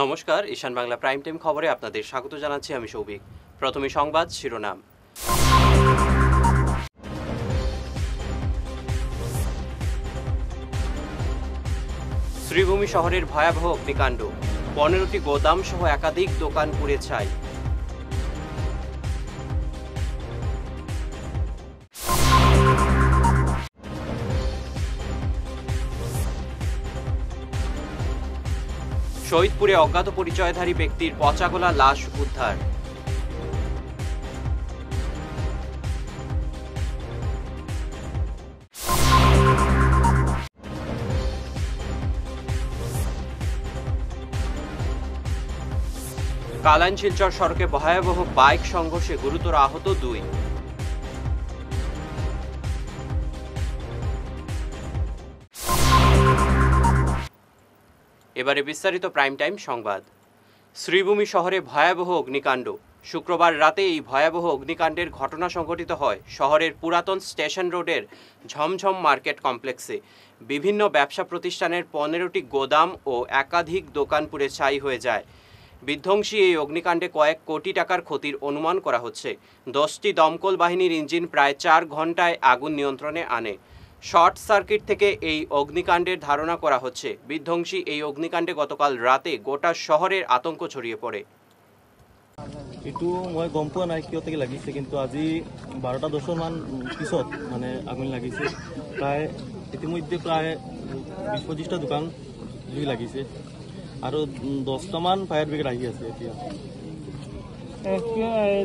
নমস্কার, ঈশান Bangla prime time খবরে আপনাদের স্বাগত জানাচ্ছি আমি সৌভিক। প্রথমে সংবাদ শিরোনাম। শ্রীভূমি শহরের ভয়াবহ অগ্নিকাণ্ড, 15টি গোদাম সহ একাধিক দোকান পুড়ে ছাই। শহীদপুরে অজ্ঞাত পরিচয়ধারী ব্যক্তির পচাগলা লাশ উদ্ধার। কালাইন শিলচর সড়কে ভয়াবহ বাইক সংঘর্ষে গুরুতর আহত 2। এবারে বিস্তারিত প্রাইম টাইম সংবাদ। শ্রীভূমি শহরে ভয়াবহ অগ্নিকাণ্ড। শুক্রবার রাতে এই ভয়াবহ অগ্নিকাণ্ডের ঘটনা সংঘটিত হয় শহরের পুরাতন স্টেশন রোডের ঝমঝম মার্কেট কমপ্লেক্সে। বিভিন্ন ব্যবসা প্রতিষ্ঠানের 15টি গোদাম ও একাধিক দোকান পুড়ে ছাই হয়ে যায়। বিধ্বংসী এই অগ্নিকাণ্ডে কয়েক কোটি টাকার ক্ষতির অনুমান করা হচ্ছে। 10টি দমকল বাহিনীর ইঞ্জিন প্রায় 4 ঘন্টায় আগুন নিয়ন্ত্রণে আনে। শর্ট সার্কিট থেকে এই অগ্নিকাণ্ডের ধারণা করা হচ্ছে। বিধ্বংসী এই অগ্নিকাণ্ডে গতকাল রাতে গোটা শহরের আতঙ্ক ছড়িয়ে পড়ে। এইটো মই গম পোৱা নাই কিয় থেকে লাগিছে, কিন্তু আজি 12:10 মান পিছত মানে আগুন লাগিছে। প্ৰায় ইতিমধ্যে প্ৰায় 20-25টা দোকান জুই লাগিছে আৰু 10টামান ফায়াৰ ব্ৰিগেড আহি আছে। এতিয়া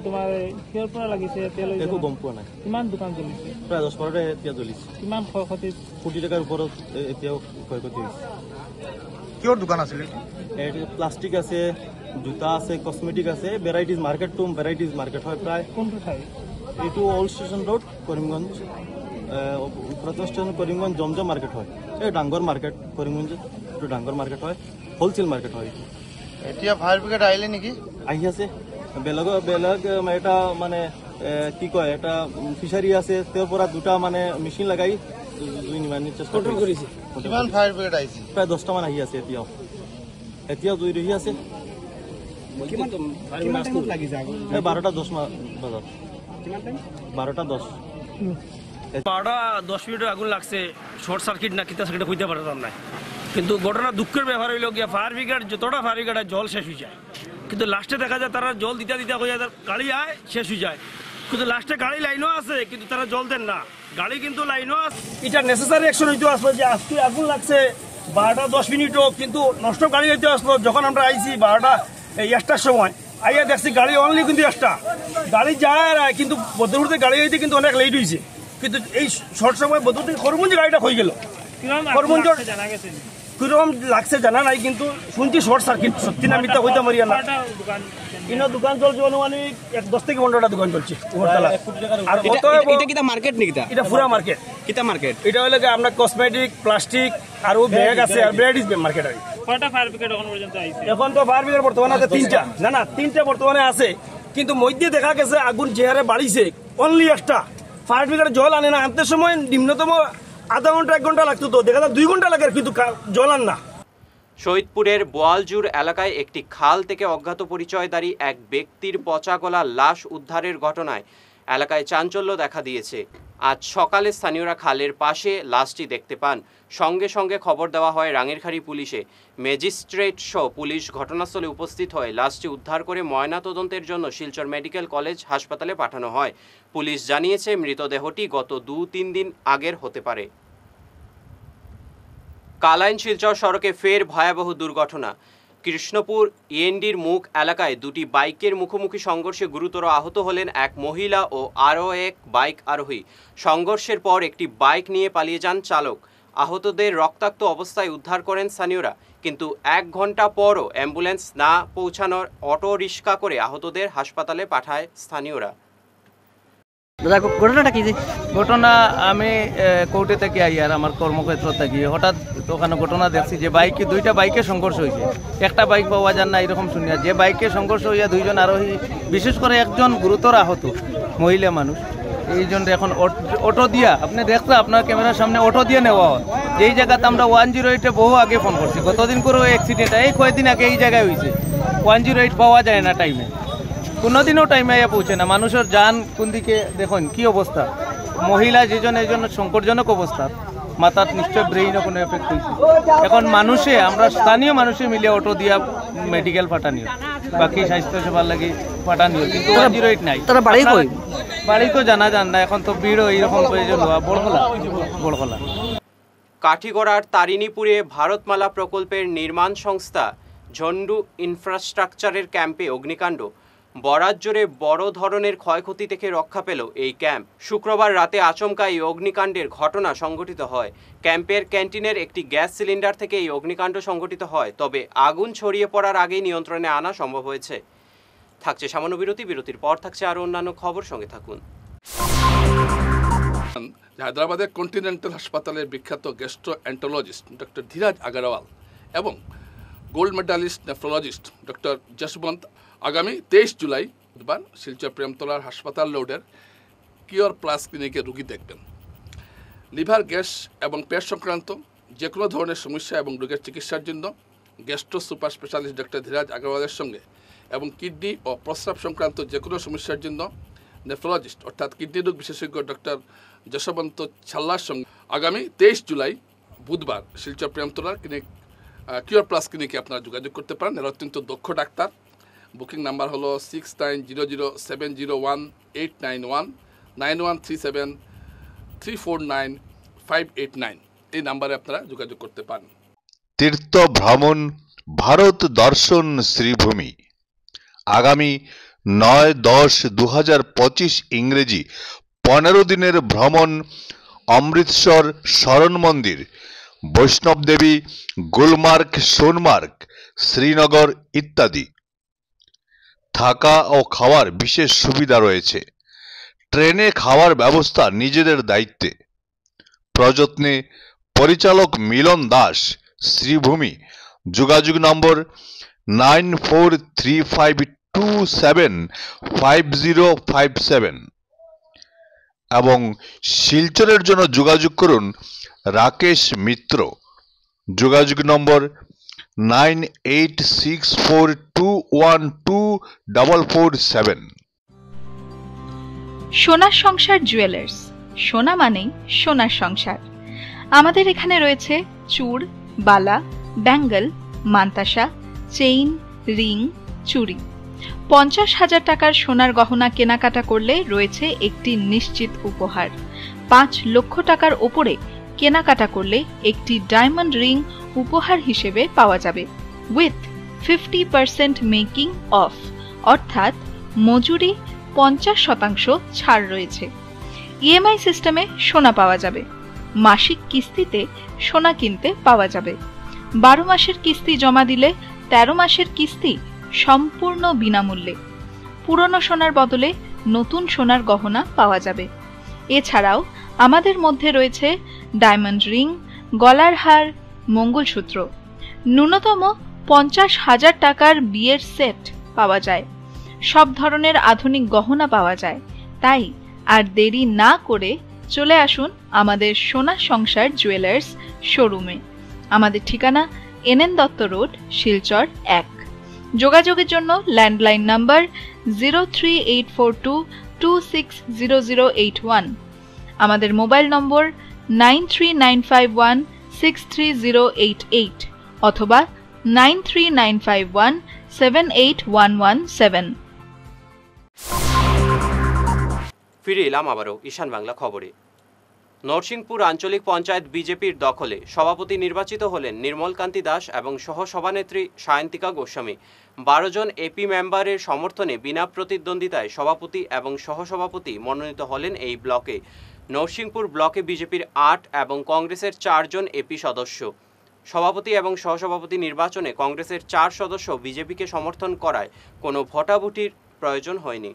তোমাৰ কিহৰ পৰা লাগিছে একো গম পোৱা নাই। কিমান দোকান জ্বলিছে? প্ৰায় 10-12টা এতিয়া জ্বলিছে। কিমান ক্ষয়ক্ষতি? কোটি টাকাৰ ওপৰত এতিয়াও ক্ষয়ক্ষতি হৈছে। কিহৰ দোকান আছিল? প্লাষ্টিক আছে, জোতা আছে, কসমেটিক আছে, varieties market to varieties market হয়। প্ৰায় কোনটো ঠাই? এইটো অল্ড ষ্টেচন ৰোড কৰিমগঞ্জ, পুরাতন ষ্টেচন কৰিমগঞ্জ জমজম মাৰ্কেট হয়। এই ডাঙৰ মাৰ্কেট কৰিমগঞ্জ, এইটো ডাঙৰ মাৰ্কেট হয়, হোলচেল মাৰ্কেট হয়। এতিয়া ফায়াৰ ব্ৰিগেড আহিলে নেকি? আহি আছে। বেলেগ এটা মানে কি কয়, এটা ফিচাৰী আছে, তেওঁৰ পৰা 2টা মানে মেচিন লগাই জুই নিবানি চেষ্টা কৰিছে। কিমান ফায়াৰ ব্ৰিগেড আহিছে? প্ৰায় 10টামান আহি আছে। এতিয়াও জুই ৰহি আছে। 12:10 বজাত। 12:10 মিনিটের আগুন লাগছে। শর্ট সার্কিট না কিতা সার্কিট হইতে পারতাম না, কিন্তু ঘটনা দুঃখের ব্যাপার হইল গিয়া ফায়ার ব্রিগেড যতটা ফায়ার ব্রিগেড জল শেষ হয়ে যায়, কিন্তু লাস্টে দেখা যায় তারা জল দিতে হয়ে যায়, গাড়ি আয় শেষ হয়ে যায়, কিন্তু লাস্টে গাড়ি লাইনও আছে কিন্তু তারা জল দেন না। গাড়ি কিন্তু লাইনও আছে। এটা নেসেসারি অ্যাকশন হইতে আসলো যে আজকে আগুন লাগছে 12:10 মিনিটও, কিন্তু নষ্ট গাড়ি হইতে আসলো। যখন আমরা আইছি 12টার সময় আইয়া দেখছি গাড়ি অনলি কিন্তু একটা গাড়ি যায় আর কিন্তু বদরপুরতে গাড়ি হইতে কিন্তু অনেক লেট হয়েছে, কিন্তু এই শর্ট সময় বদরপুর খরমুঞ্জ গাড়িটা হয়ে গেল। খরমুঞ্জ কিরকম লাগছে জানা নাই, কিন্তু শুনছি শর্ট সার্কিট। সত্যি না মিথ্যা হইতে মারিয়া না। ইনো দোকান চলছে অনুমানিক 10 থেকে 15টা দোকান চলছে। আর এটা কিটা মার্কেট নি? এটা পুরা মার্কেট। কিটা মার্কেট? এটা হলো আমরা কসমেটিক, প্লাস্টিক আর ব্যাগ আছে, আর ভ্যারাইটিস মার্কেট আছে। কয়টা ফায়ার ব্রিগেড এখন পর্যন্ত আইছে? এখন তো ফায়ার ব্রিগেড বর্তমানে আছে 3টা। না 3টা বর্তমানে আছে, কিন্তু মধ্যে দেখা গেছে আগুন যে হারে বাড়িছে অনলি একটা ফায়ার ব্রিগেড জল আনে না। আনতে সময় নিম্নতম আধা ঘন্টা 1 ঘন্টা লাগতো, তো দেখা যায় 2 ঘন্টা লাগে, কিন্তু জল আন না। শহীদপুরের বোয়ালজুর এলাকায় একটি খাল থেকে অজ্ঞাত পরিচয়ধারী এক ব্যক্তির পচাগলা লাশ উদ্ধারের ঘটনায় এলাকায় চাঞ্চল্য দেখা দিয়েছে। আজ সকালে স্থানীয়রা খালের পাশে লাশটি দেখতে পান। সঙ্গে সঙ্গে খবর দেওয়া হয় রাঙেরখাড়ি পুলিশে। ম্যাজিস্ট্রেট সহ পুলিশ ঘটনাস্থলে উপস্থিত হয়ে লাশটি উদ্ধার করে ময়নাতদন্তের জন্য শিলচর মেডিকেল কলেজ হাসপাতালে পাঠানো হয়। পুলিশ জানিয়েছে মৃতদেহটি গত 2-3 দিন আগের হতে পারে। কালাইন শিলচর সড়কে ফের ভয়াবহ দুর্ঘটনা। কৃষ্ণপুর ইএনডির মুখ এলাকায় 2টি বাইকের মুখোমুখি সংঘর্ষে গুরুতর আহত হলেন এক মহিলা ও আরও এক বাইক আরোহী। সংঘর্ষের পর একটি বাইক নিয়ে পালিয়ে যান চালক। আহতদের রক্তাক্ত অবস্থায় উদ্ধার করেন স্থানীয়রা, কিন্তু 1 ঘন্টা পরও অ্যাম্বুলেন্স না পৌঁছানোর অটো রিক্সা করে আহতদের হাসপাতালে পাঠায় স্থানীয়রা। দাদা ঘটনাটা কি? ঘটনা আমি কোর্টে থেকে আই আর আমার কর্মক্ষেত্র থেকে হঠাৎ ওখানে ঘটনা দেখছি যে 2টা বাইকে সংঘর্ষ হয়েছে। একটা বাইক পাওয়া যান না এরকম শুনিয়া, যে বাইকে সংঘর্ষ হইয়া 2 জন আরোহী, বিশেষ করে একজন গুরুতর আহত মহিলা মানুষ। এই জন্য এখন অটো দিয়া আপনি দেখতে আপনার ক্যামেরার সামনে অটো দিয়ে নেওয়া হয়। যেই জায়গাতে আমরা 108-এ বহু আগে ফোন করছি, গতদিন করে অ্যাক্সিডেন্ট এই কয়েকদিন আগে এই জায়গায় হয়েছে। 108 পাওয়া যায় না টাইমে, কোনোদিনও টাইমে পৌঁছে না। মানুষের যান কোন দিকে দেখুন কি অবস্থা, মহিলা যেজন এইজন সংকটজনক অবস্থা, মাথার নিশ্চয় ব্রেইনও কোনো এফেক্ট হয়েছে। এখন মানুষে আমরা স্থানীয় মানুষে মিলে অটো দিয়া মেডিকেল পাঠানিও, বাকি স্বাস্থ্য সেবার লাগে পাঠানিও, কিন্তু 108 নাই। তারা বাড়ি কই? বাড়ি তো জানা যান না, এখন তো ভিড় এইরকম প্রয়োজন হওয়া বড়খোলা। কাঠিগড়ার তারিণীপুরে ভারতমালা প্রকল্পের নির্মাণ সংস্থা ঝন্ডু ইনফ্রাস্ট্রাকচারের ক্যাম্পে অগ্নিকাণ্ড। বরাত জোরে বড় ধরনের ক্ষয়ক্ষতি থেকে রক্ষা পেল এই ক্যাম্প। শুক্রবার রাতে আচমকা এই অগ্নিকাণ্ডের ঘটনা সংঘটিত হয়। ক্যাম্পের ক্যান্টিনের একটি গ্যাস সিলিন্ডার থেকে এই অগ্নিকাণ্ড সংঘটিত হয়, তবে আগুন ছড়িয়ে পড়ার আগেই নিয়ন্ত্রণে আনা সম্ভব হয়েছে। থাকছে সামান্য বিরতি, বিরতির পর থাকছে আরও অন্যান্য খবর, সঙ্গে থাকুন। হায়দ্রাবাদের কন্টিনেন্টাল হাসপাতালের বিখ্যাত গ্যাস্ট্রোএন্টারোলজিস্ট ডক্টর ধীরাজ আগরওয়াল এবং gold medallist nephrologist doctor Jaswant আগামী 23 জুলাই বুধবার শিলচর প্রেমতলার হাসপাতাল রোডের কিওর প্লাস ক্লিনিকে রোগী দেখবেন। লিভার গ্যাস এবং পেট সংক্রান্ত যে কোনো ধরনের সমস্যা এবং রোগের চিকিৎসার জন্য gastro super specialist doctor Dhiraj আগরওয়ালের সঙ্গে এবং কিডনি ও প্রস্রাব সংক্রান্ত যে কোনো সমস্যার জন্য নেফ্রোলজিস্ট অর্থাৎ কিডনি রোগ বিশেষজ্ঞ ডক্টর যশবন্ত ছাল্লার সঙ্গে আগামী 23 জুলাই বুধবার শিলচর প্রেমতলার কিওর প্লাস ক্লিনিকে আপনারা যোগাযোগ করতে পারেন। এরা অত্যন্ত দক্ষ ডাক্তার। বুকিং নাম্বার হলো 6900701891 9137349589। এই নাম্বারে আপনারা যোগাযোগ করতে পারেন। তীর্থ ভ্রমণ ভারত দর্শন শ্রীভূমি আগামী 9-10-2025 ইংরেজি 15 দিনের ভ্রমণ অমৃতসর শরণ মন্দির, বৈষ্ণবদেবী, গুলমার্গ, সোনমার্গ, শ্রীনগর ইত্যাদি। থাকা ও খাওয়ার বিশেষ সুবিধা রয়েছে। ট্রেনে খাওয়ার ব্যবস্থা নিজেদের দায়িত্বে। প্রযত্নে পরিচালক মিলন দাস, শ্রীভূমি। যোগাযোগ নম্বর 9435275057 এবং শিলচরের জন্য যোগাযোগ করুন রাকেশ মিত্র। যোগাযোগ নম্বর 9864212447। সোনার সংসার জুয়েলার্স, সোনা মানেই সোনার সংসার। আমাদের এখানে রয়েছে চূড়, বালা, ব্যাঙ্গল, মান্তাসা, চেইন, রিং, চুড়ি। 50,000 টাকার সোনার গহনা কেনাকাটা করলে রয়েছে একটি নিশ্চিত উপহার। 5 লক্ষ টাকার ওপরে কেনাকাটা করলে একটি ডায়মন্ড রিং উপহার হিসেবে পাওয়া যাবে উইথ 50% মেকিং অফ, অর্থাৎ মজুরি 50% ছাড় রয়েছে। ইএমআই সিস্টেমে সোনা পাওয়া যাবে। মাসিক কিস্তিতে সোনা কিনতে পাওয়া যাবে। 12 মাসের কিস্তি জমা দিলে 13 মাসের কিস্তি সম্পূর্ণ বিনামূল্যে। পুরনো সোনার বদলে নতুন সোনার গহনা পাওয়া যাবে। এছাড়াও আমাদের মধ্যে রয়েছে ডায়মন্ড রিং, গলার হার, মঙ্গলসূত্র। ন্যূনতম 50,000 টাকার বিয়ের সেট পাওয়া যায়। সব ধরনের আধুনিক গহনা পাওয়া যায়। তাই আর দেরি না করে চলে আসুন আমাদের সোনা সংসার জুয়েলার্স শোরুমে। আমাদের ঠিকানা NN দত্ত রোড, শিলচর 1। যোগাযোগের জন্য ল্যান্ডলাইন নাম্বার 03842260081, আমাদের মোবাইল নম্বর 9395163088 অথবা 9395178117। ফিরে এলাম আবারও ঈশান বাংলা খবরে। নরসিংপুর আঞ্চলিক পঞ্চায়েত বিজেপির দখলে। সভাপতি নির্বাচিত হলেন নির্মলকান্তি দাস এবং সহসভানেত্রী সায়ন্তিকা গোস্বামী। 12 জন এপি মেম্বারের সমর্থনে বিনা প্রতিদ্বন্দ্বিতায় সভাপতি এবং সহসভাপতি মনোনীত হলেন এই ব্লকে। নরসিংপুর ব্লকে বিজেপির 8 এবং কংগ্রেসের 4 জন এপি সদস্য। সভাপতি এবং সহসভাপতি নির্বাচনে কংগ্রেসের 4 সদস্য বিজেপিকে সমর্থন করায় কোনো ভোটাভুটির প্রয়োজন হয়নি।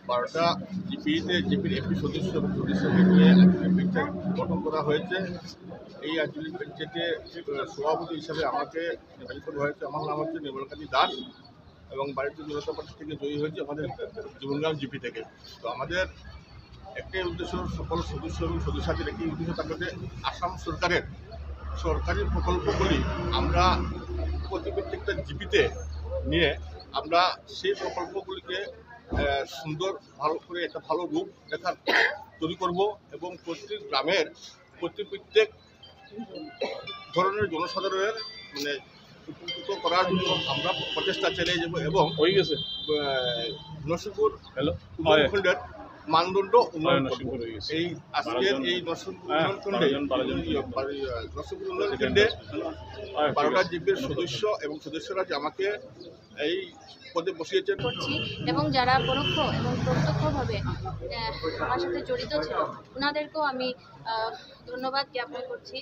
12টা জিপির এপি সদস্য এবং সদস্যকে নিয়ে পঞ্চায়েত গঠন করা হয়েছে। এই আঞ্চলিক পঞ্চায়েতে সভাপতি হিসাবে আমাকে নির্বাচিত করা হয়েছে। আমার নাম হচ্ছে নির্মলকান্তি দাস এবং ভারতীয় জনতা পার্টি থেকে জয়ী হয়েছে আমাদের জীবনগ্রাম জিপি থেকে। তো আমাদের একটাই উদ্দেশ্য, সকল সদস্য এবং সদস্যদের একটি উদ্দেশ্য থাকবে যে আসাম সরকারের সরকারি প্রকল্পগুলি আমরা প্রত্যেকটা জিপিতে নিয়ে আমরা সেই প্রকল্পগুলিকে সুন্দর ভালো করে একটা ভালো রূপ দেখার তৈরি করব এবং প্রত্যেক গ্রামের প্রত্যেক ধরনের জনসাধারণের মানে উপকৃত করার জন্য আমরা প্রচেষ্টা চালিয়ে যাব এবং হয়ে গেছে নরসিংপুর উন্নয়নখণ্ডের মানদণ্ড উন্নয়ন করব। এই আজকের এই নরসিংপুর উন্নয়নখণ্ডে 12টা জিপির সদস্য এবং সদস্যরা যে আমাকে এই পদে বসিয়েছেন করছি এবং যারা পরোক্ষ এবং প্রত্যক্ষভাবে আমার সাথে জড়িত ছিল ওনাদেরকেও আমি ধন্যবাদ জ্ঞাপন করছি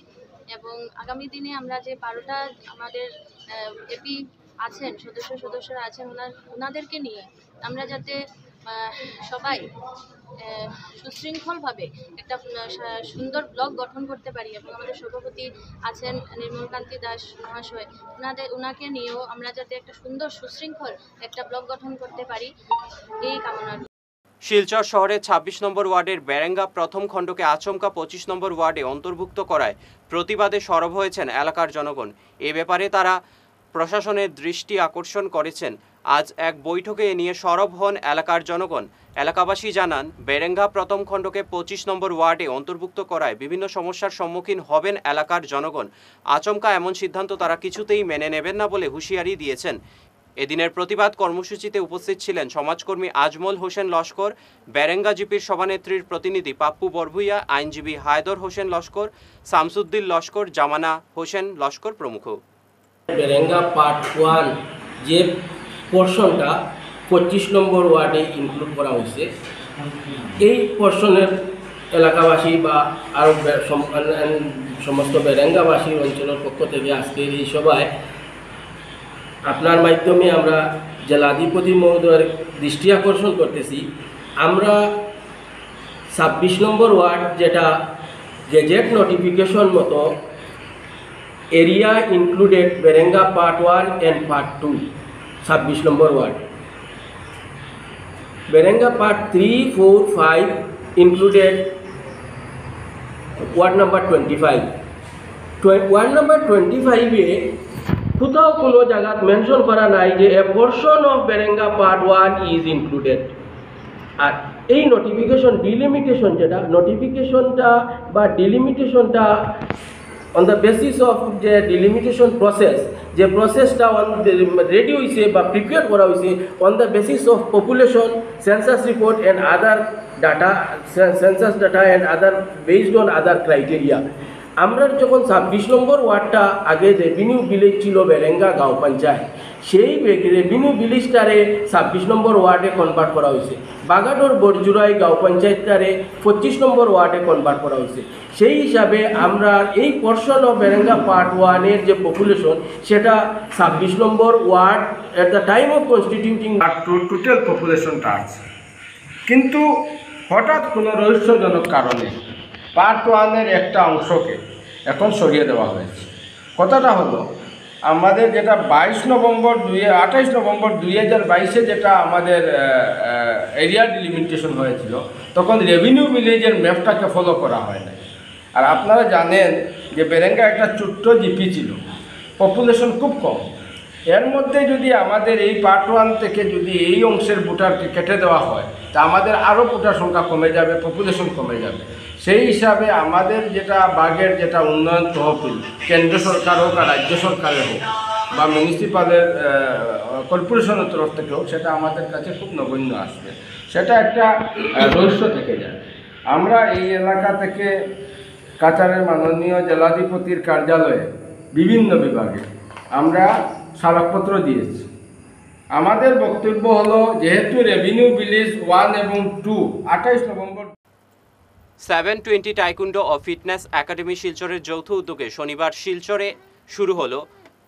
এবং আগামী দিনে আমরা যে 12টা আমাদের এপি আছেন সদস্যরা আছেন ওনাদেরকে নিয়ে আমরা যাতে সবাই সুশৃঙ্খলভাবে একটা সুন্দর ব্লক গঠন করতে পারি এবং আমাদের সভাপতি আছেন নির্মলকান্তি দাস মহাশয় ওনাকে নিয়েও আমরা যাতে একটা সুন্দর সুশৃঙ্খল একটা ব্লক গঠন করতে পারি এই কামনা। শিলচর শহরের 26 নম্বর ওয়ার্ডের বেরেঙ্গা প্রথম খণ্ডকে আচমকা 25 নম্বর ওয়ার্ডে অন্তর্ভুক্ত করায় প্রতিবাদে সরব হয়েছেন এলাকার জনগণ। এ ব্যাপারে তারা প্রশাসনের দৃষ্টি আকর্ষণ করেছেন। আজ এক বৈঠকে এ নিয়ে সরব হন এলাকার জনগণ। এলাকাবাসী জানান, বেরেঙ্গা প্রথম খণ্ডকে 25 নম্বর ওয়ার্ডে অন্তর্ভুক্ত করায় বিভিন্ন সমস্যার সম্মুখীন হবেন এলাকার জনগণ। আচমকা এমন সিদ্ধান্ত তারা কিছুতেই মেনে নেবেন না বলে হুঁশিয়ারি দিয়েছেন। এদিনের প্রতিবাদ কর্মসূচিতে উপস্থিত ছিলেন সমাজকর্মী আজমল হোসেন লস্কর, বেরেঙ্গা জিপির সভানেত্রীর প্রতিনিধি পাপ্পু বরভুইয়া, আইনজীবী হায়দর হোসেন লস্কর, শামসুদ্দিন লস্কর, জামানা হোসেন লস্কর প্রমুখ। বেরেঙ্গা পার্ট 1 যে পোর্শনটা 25 নম্বর ওয়ার্ডে ইনক্লুড করা হয়েছে, এই পোর্শনের এলাকাবাসী বা আরও সমস্ত বেরেঙ্গাবাসী অঞ্চলের পক্ষ থেকে আজকের এই সভায় আপনার মাধ্যমে আমরা জেলাধিপতি মহোদয়ের দৃষ্টি আকর্ষণ করতেছি। আমরা 26 নম্বর ওয়ার্ড যেটা গেজেট নোটিফিকেশন মতো area included Berenga part 1 and part 2, 26 number ward. Berenga part 3, 4, 5 included ward number 25। Ward number 25-এ কোথাও কোনো জায়গাত মেনশন করা নাই যে a portion of Berenga part 1 is included. আর এই নোটিফিকেশন ডিলিমিটেশন যেটা নোটিফিকেশনটা বা ডিলিমিটেশনটা অন দ্য বেসিস অফ যে ডিলিমিটেশন প্রসেস, যে প্রসেসটা রেডি হয়েছে বা প্রিপেয়ার করা হয়েছে on the basis of population, census report and other data, census data and other based on other criteria. আমরা যখন 26 নম্বর ওয়ার্ডটা আগে রেভিনিউ ভিলেজ ছিল বেরেঙ্গা গাঁও পঞ্চায়েত, সেই রেভিনিউ ভিলেজটারে 26 নম্বর ওয়ার্ডে কনভার্ট করা হয়েছে। বাগাডোর বরজুরাই গাঁও পঞ্চায়েতটারে 25 নম্বর ওয়ার্ডে কনভার্ট করা হয়েছে। সেই হিসাবে আমরা এই পোর্শন অফ বেরেঙ্গা পার্ট 1-এর যে পপুলেশন সেটা 26 number ward at the time of constituting total পপুলেশনটা আছে, কিন্তু হঠাৎ কোনো রহস্যজনক কারণে পার্ট 1-এর একটা অংশকে এখন সরিয়ে দেওয়া হয়েছে। কথাটা হলো আমাদের যেটা 28 নভেম্বর 2022-এ যেটা আমাদের এরিয়া ডিলিমিটেশন হয়েছিল, তখন রেভিনিউ ভিলেজের ম্যাপটাকে ফলো করা হয় না। আর আপনারা জানেন যে বেরেঙ্গা একটা ছোট্ট জিপি ছিল, পপুলেশন খুব কম। এর মধ্যে যদি আমাদের এই পার্ট 1 থেকে যদি এই অংশের ভোটারকে কেটে দেওয়া হয় তা আমাদের আরও ভোটার সংখ্যা কমে যাবে, পপুলেশন কমে যাবে। সেই হিসাবে আমাদের যেটা বাগের যেটা উন্নয়ন তহবিল, কেন্দ্র সরকার হোক আর রাজ্য সরকারের হোক বা মিউনিসিপ্যালের কর্পোরেশনের তরফ থেকে হোক, সেটা আমাদের কাছে খুব নগণ্য আসবে, সেটা একটা রহস্য থেকে যায়। আমরা এই এলাকা থেকে কাছাড়ের মাননীয় জেলাধিপতির কার্যালয়ে বিভিন্ন বিভাগে আমরা স্মারকপত্র দিয়েছি। আমাদের বক্তব্য হলো, যেহেতু রেভিনিউ ভিলেজ 1 এবং 2 28 নভেম্বর 720 টাইকুন্ডো ও ফিটনেস একাডেমি শিলচরের যৌথ উদ্যোগে শনিবার শিলচরে শুরু হলো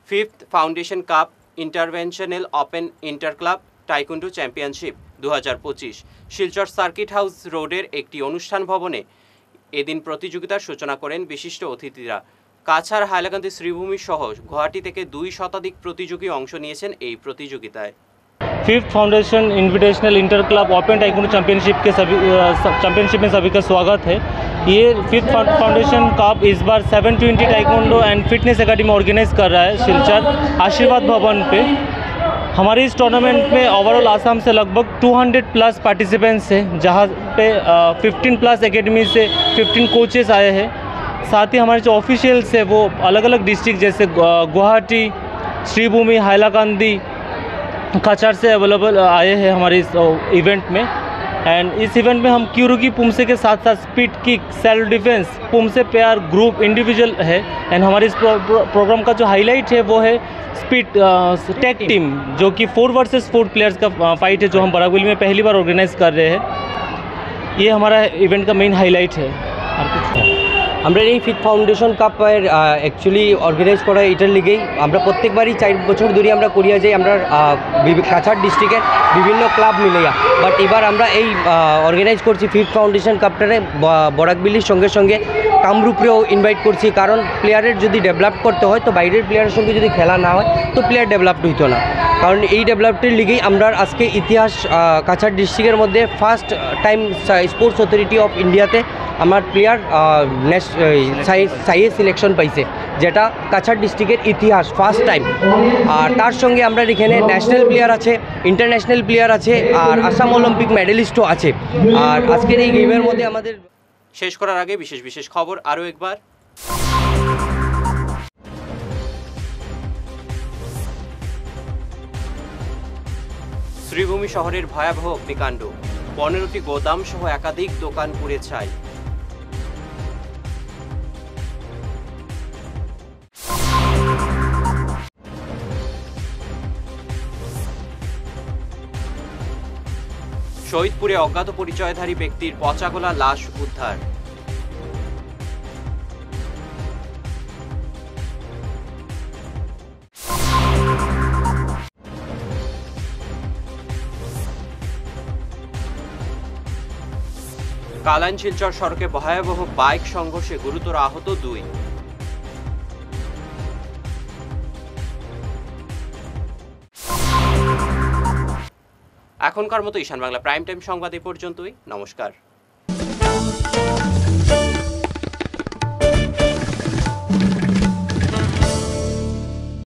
5th foundation cup international open inter club taekwondo championship 2025। Silchar circuit house রোডের একটি অনুষ্ঠান ভবনে এদিন প্রতিযোগিতার সূচনা করেন বিশিষ্ট অতিথিরা। কাছাড়, হাইলাকান্দি, শ্রীভূমি সহ গুয়াহাটি থেকে 2 শতাধিক প্রতিযোগী অংশ নিয়েছেন এই প্রতিযোগিতায়। 5th foundation invitational inter club open taekwondo championship में सभी का स्वागत है। ये 5th फाउंडेशन कप इस बार 720 taekwondo and fitness academy organise कर रहा है शिलचर आशीर्वाद भवन पे। हमारे इस टूर्नामेंट में ओवरऑल आसाम से लगभग 200 प्लस पार्टिसिपेंट्स हैं, जहाँ पे 15 प्लस एकेडमी से 15 कोचेस आए हैं। साथ ही हमारे जो ऑफिशियल्स हैं वो अलग अलग डिस्ट्रिक्ट जैसे गुवाहाटी, श्रीभूमि, हाइलाकांदी, कचार से अवेलेबल आए हैं हमारे इस इवेंट में। एंड इस इवेंट में हम क्यूरुगी पुमसे के साथ साथ speed kick, self defence, poomsae pair, group, individual है। एंड हमारे इस प्रोग्राम का जो हाईलाइट है वो है स्पीड टैग टीम, जो कि 4 वर्सेस 4 प्लेयर्स का फाइट है, जो हम बरागुली में पहली बार ऑर्गेनाइज कर रहे हैं। ये हमारा इवेंट का मेन हाईलाइट है। और कुछ আমরা এই ফিট ফাউন্ডেশন কাপের অ্যাকচুয়ালি অর্গানাইজ করা এটার লিগেই আমরা প্রত্যেকবারই 4 বছর ধরে আমরা করিয়া যাই আমরা কাছাড় ডিস্ট্রিক্টের বিভিন্ন ক্লাব মিলিয়া। বাট এবার আমরা এই অর্গানাইজ করছি ফিট ফাউন্ডেশন কাপটারে বরাকবিলির সঙ্গে সঙ্গে কামরূপেও ইনভাইট করছি, কারণ প্লেয়ারের যদি ডেভেলপ করতে হয় তো বাইরের প্লেয়ারের সঙ্গে যদি খেলা না হয় তো প্লেয়ার ডেভেলপড হইতো না। কারণ এই ডেভেলপটের লিগেই আমরা আজকে ইতিহাস কাছাড় ডিস্ট্রিক্টের মধ্যে first time sports authority of ইন্ডিয়াতে আমার প্লেয়ার সাইয়ে সিলেকশন পাইছে, যেটা কাছাড় ডিস্ট্রিক্টের ইতিহাস ফার্স্ট টাইম। আর তার সঙ্গে আমরা এখানে ন্যাশনাল প্লেয়ার আছে, ইন্টারন্যাশনাল প্লেয়ার আছে, আর আসাম অলিম্পিক মেডেলিস্টও আছে। আর আজকের এই গেমের মধ্যে আমাদের শেষ করার আগে বিশেষ খবর আরও একবার। শ্রীভূমি শহরের ভয়াবহ অগ্নিকাণ্ড, 15টি গোদাম সহ একাধিক দোকান পুড়ে ছাই। শহীদপুরে অজ্ঞাত পরিচয়ধারী ব্যক্তির পচাগলা লাশ উদ্ধার। কালাইন শিলচর সড়কে ভয়াবহ বাইক সংঘর্ষে গুরুতর আহত 2। এখনকার মতো ঈশান বাংলা প্রাইম টাইম সংবাদ এ পর্যন্তই। নমস্কার।